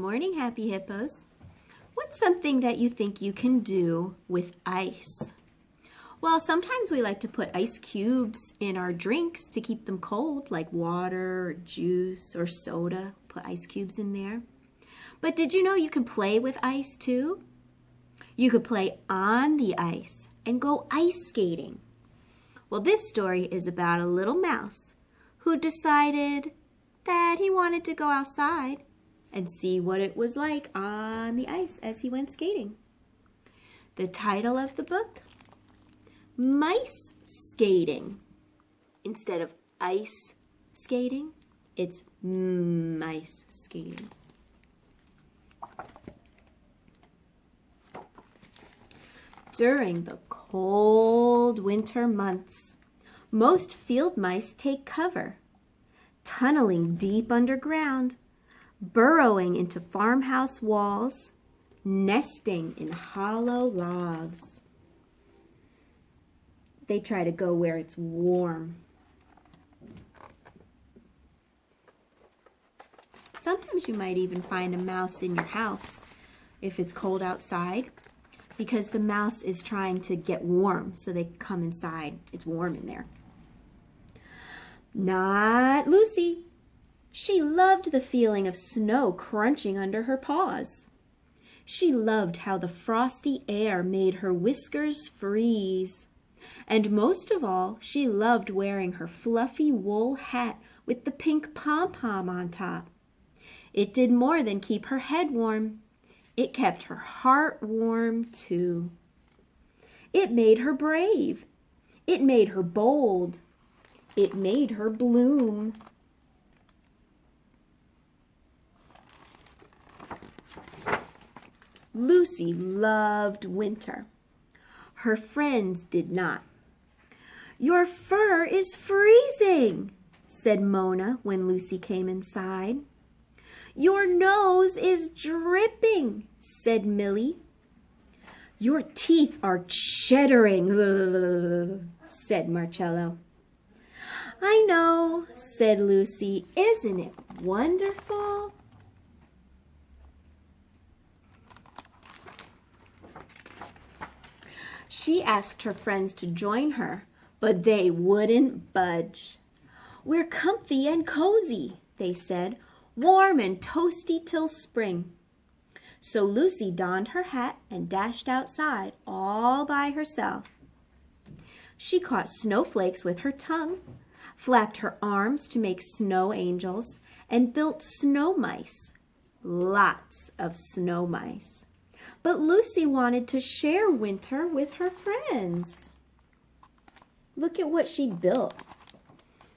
morning, Happy Hippos. What's something that you think you can do with ice? Well, sometimes we like to put ice cubes in our drinks to keep them cold, like water, or juice, or soda. Put ice cubes in there. But did you know you can play with ice too? You could play on the ice and go ice skating. Well, this story is about a little mouse who decided that he wanted to go outside and see what it was like on the ice as he went skating. The title of the book, Mice Skating. Instead of ice skating, it's mice skating. During the cold winter months, most field mice take cover, tunneling deep underground, burrowing into farmhouse walls, nesting in hollow logs. They try to go where it's warm. Sometimes you might even find a mouse in your house if it's cold outside, because the mouse is trying to get warm, so they come inside. It's warm in there. Not Lucy. She loved the feeling of snow crunching under her paws. She loved how the frosty air made her whiskers freeze. And most of all, she loved wearing her fluffy wool hat with the pink pom-pom on top. It did more than keep her head warm. It kept her heart warm too. It made her brave. It made her bold. It made her bloom. Lucy loved winter. Her friends did not. "Your fur is freezing," said Mona when Lucy came inside. "Your nose is dripping," said Millie. "Your teeth are chattering," said Marcello. "I know," said Lucy. "Isn't it wonderful?" She asked her friends to join her, but they wouldn't budge. "We're comfy and cozy," they said, "warm and toasty till spring." So Lucy donned her hat and dashed outside all by herself. She caught snowflakes with her tongue, flapped her arms to make snow angels, and built snow mice. Lots of snow mice. But Lucy wanted to share winter with her friends. Look at what she built.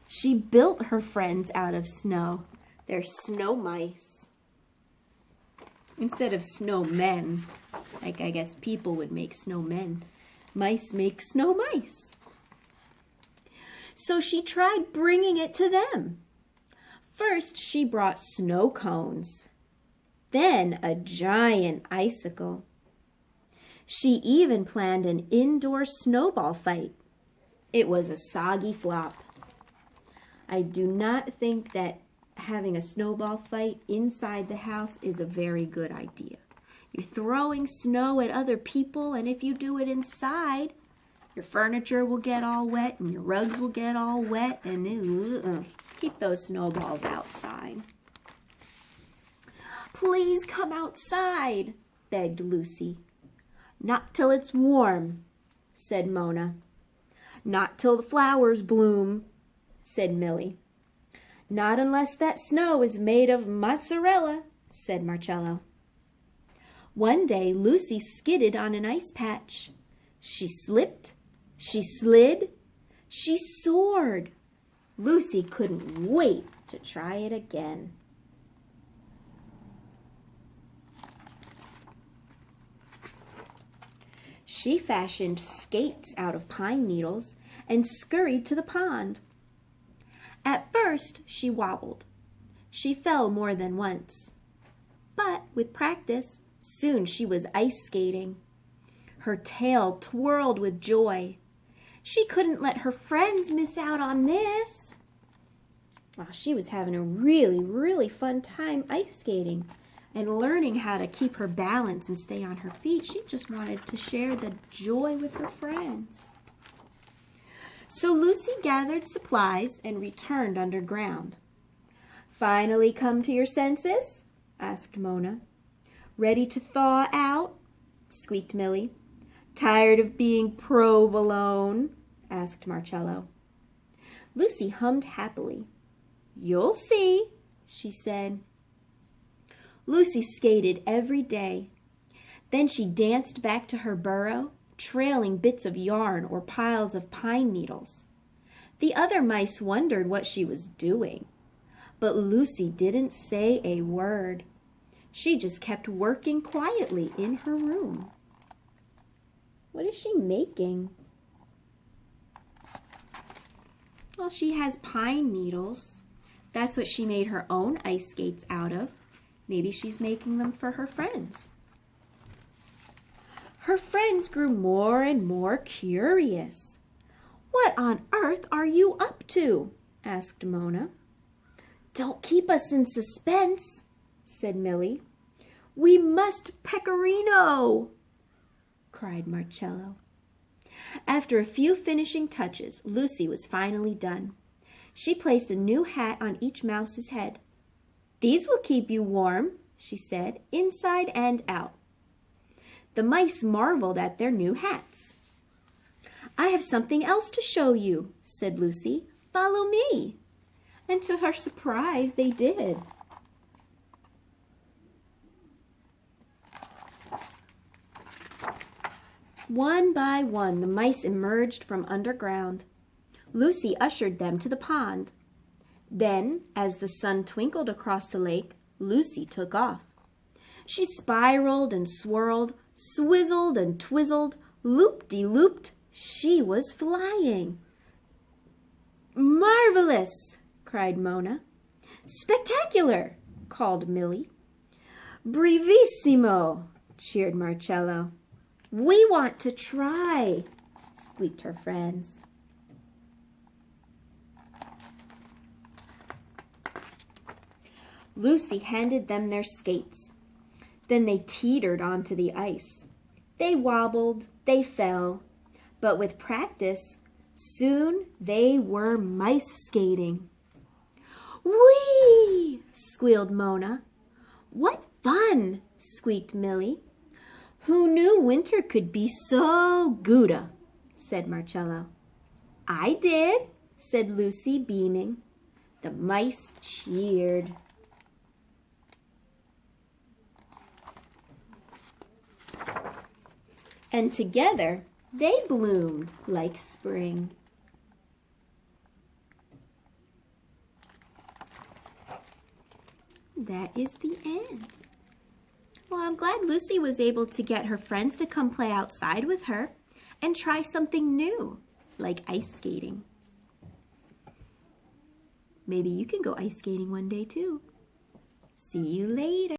She built her friends out of snow. They're snow mice. Instead of snowmen, like I guess people would make snowmen, mice make snow mice. So she tried bringing it to them. First, she brought snow cones, then a giant icicle. She even planned an indoor snowball fight. It was a soggy flop. I do not think that having a snowball fight inside the house is a very good idea. You're throwing snow at other people, and if you do it inside, your furniture will get all wet and your rugs will get all wet, and keep those snowballs outside. "Please come outside," begged Lucy. "Not till it's warm," said Mona. "Not till the flowers bloom," said Millie. "Not unless that snow is made of mozzarella," said Marcello. One day Lucy skidded on an ice patch. She slipped, she slid, she soared. Lucy couldn't wait to try it again. She fashioned skates out of pine needles and scurried to the pond. At first, she wobbled. She fell more than once. But with practice, soon she was ice skating. Her tail twirled with joy. She couldn't let her friends miss out on this. Well, she was having a really, really fun time ice skating. and learning how to keep her balance and stay on her feet. She just wanted to share the joy with her friends. So Lucy gathered supplies and returned underground. "Finally come to your senses?" asked Mona. "Ready to thaw out?" squeaked Millie. "Tired of being provolone?" asked Marcello. Lucy hummed happily. "You'll see," she said. Lucy skated every day. Then she danced back to her burrow, trailing bits of yarn or piles of pine needles. The other mice wondered what she was doing, but Lucy didn't say a word. She just kept working quietly in her room. What is she making? Well, she has pine needles. That's what she made her own ice skates out of. Maybe she's making them for her friends. Her friends grew more and more curious. "What on earth are you up to?" asked Mona. "Don't keep us in suspense," said Millie. "We must pecorino," cried Marcello. After a few finishing touches, Lucy was finally done. She placed a new hat on each mouse's head. "These will keep you warm," she said, "inside and out." The mice marveled at their new hats. "I have something else to show you," said Lucy. "Follow me." And to her surprise, they did. One by one, the mice emerged from underground. Lucy ushered them to the pond. Then, as the sun twinkled across the lake, Lucy took off. She spiraled and swirled, swizzled and twizzled, loop-de-looped. She was flying. "Marvelous!" cried Mona. "Spectacular!" called Millie. "Brevissimo!" cheered Marcello. "We want to try," squeaked her friends. Lucy handed them their skates. Then they teetered onto the ice. They wobbled, they fell, but with practice, soon they were mice skating. "Whee!" squealed Mona. "What fun!" squeaked Millie. "Who knew winter could be so Gouda?" said Marcello. "I did," said Lucy, beaming. The mice cheered. And together they bloomed like spring. That is the end. Well, I'm glad Lucy was able to get her friends to come play outside with her and try something new, like ice skating. Maybe you can go ice skating one day too. See you later.